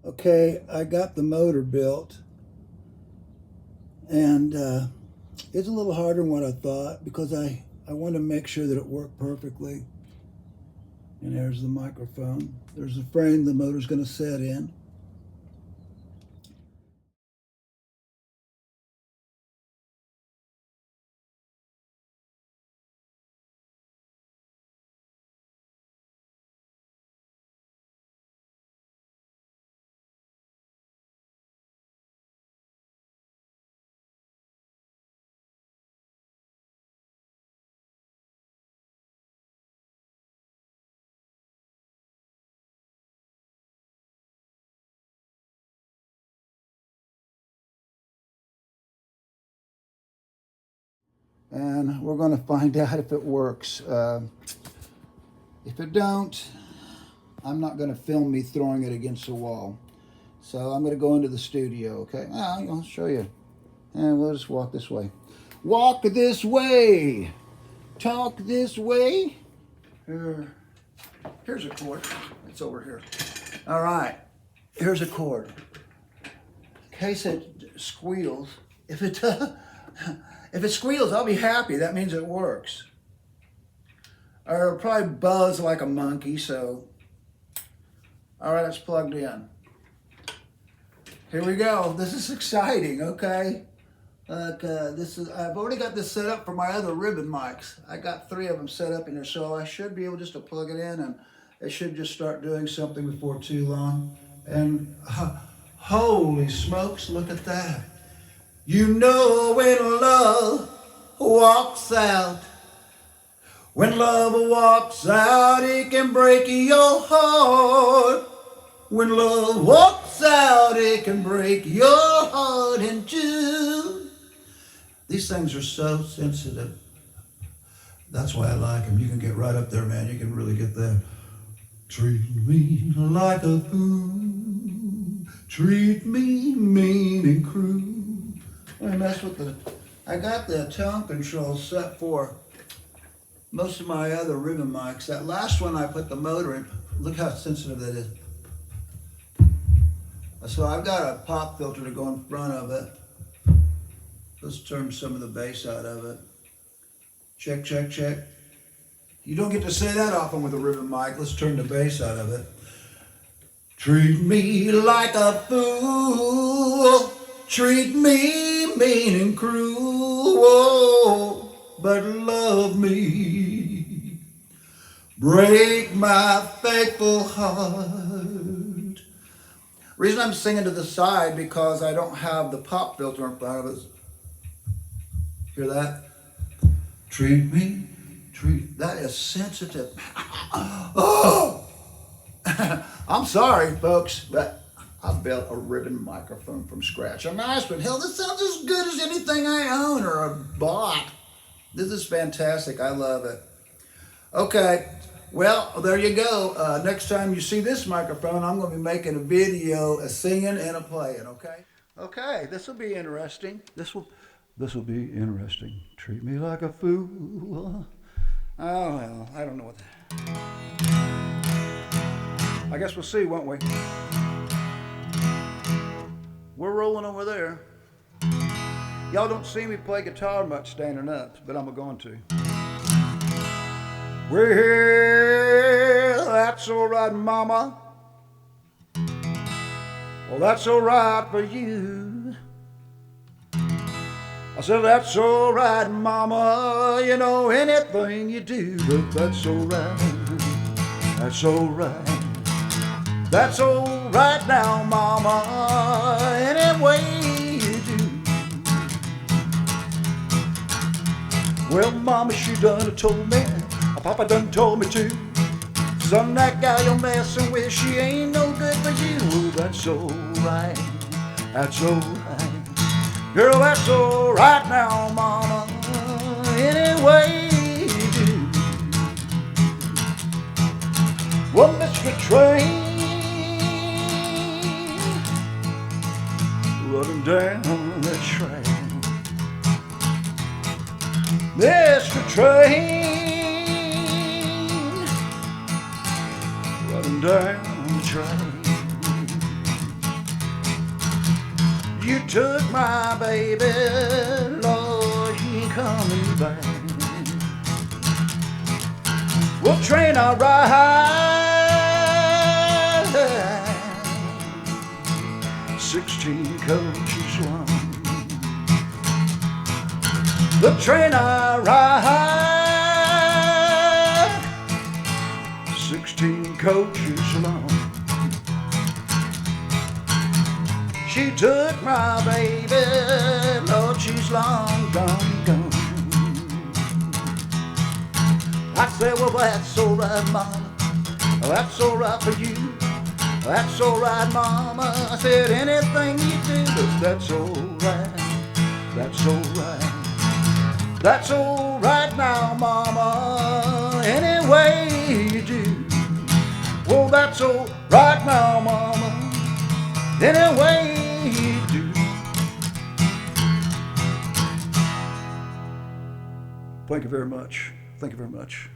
Okay, I got the motor built, and it's a little harder than what I thought because I want to make sure that it worked perfectly. And there's the microphone. There's the frame the motor's going to set in. And we're going to find out if it works. If it don't, I'm not going to film me throwing it against the wall. So I'm going to go into the studio, okay? I'll show you. And we'll just walk this way. Walk this way. Talk this way. Here's a cord. It's over here. All right. Here's a cord. In case it squeals. If it squeals, I'll be happy. That means it works. Or it'll probably buzz like a monkey, so. All right, it's plugged in. Here we go. This is exciting, okay? I've already got this set up for my other ribbon mics. I got 3 of them set up in there, so I should be able just to plug it in, and it should just start doing something before too long. And holy smokes, look at that. You know when love walks out, when love walks out, it can break your heart. When love walks out, it can break your heart in two. These things are so sensitive. That's why I like them. You can get right up there, man. You can really get that. Treat me like a fool. Treat me mean and cruel. I mess with I got the tone control set for most of my other ribbon mics. That last one I put the motor in. Look how sensitive that is. So I've got a pop filter to go in front of it. Let's turn some of the bass out of it. Check, check, check. You don't get to say that often with a ribbon mic. Let's turn the bass out of it. Treat me like a fool. Treat me mean and cruel. But love me. Break my faithful heart. Reason I'm singing to the side because I don't have the pop filter in front of us. Hear that? Treat me, that is sensitive. Oh! I'm sorry, folks, but I built a ribbon microphone from scratch. I'm nice, but hell, this sounds as good as anything I own or have bought. This is fantastic. I love it. Okay. Well, there you go. Next time you see this microphone, I'm going to be making a video, a singing and a playing, okay? Okay, this will be interesting. This will be interesting. Treat me like a fool. Oh, well, I don't know what that. I guess we'll see, won't we? We're rolling over there. Y'all don't see me play guitar much standing up, but I'm going to. Well, that's all right, mama. Well, that's all right for you. I said, that's all right, mama. You know, anything you do, but that's all right. That's all right. That's all right now, mama. Any way you do. Well, mama, she done told me. Papa done told me to. Son, that gal you're messing with, she ain't no good for you. That's all right. That's all right. Girl, that's all right now, mama. Any way you do. Well, Mr. Train running down the train. Mr. Train running down the train. You took my baby, Lord, she ain't coming back. Well, train I ride, 16 coaches long. The train I ride, 16 coaches long. She took my baby, Lord, she's long gone, gone. I said, well, that's all right, mama. That's all right for you. That's all right, mama. I said, anything you do, that's all right. That's all right. That's all right now, mama. Any way you do. Oh, that's all right now, mama. Any way you do. Thank you very much. Thank you very much.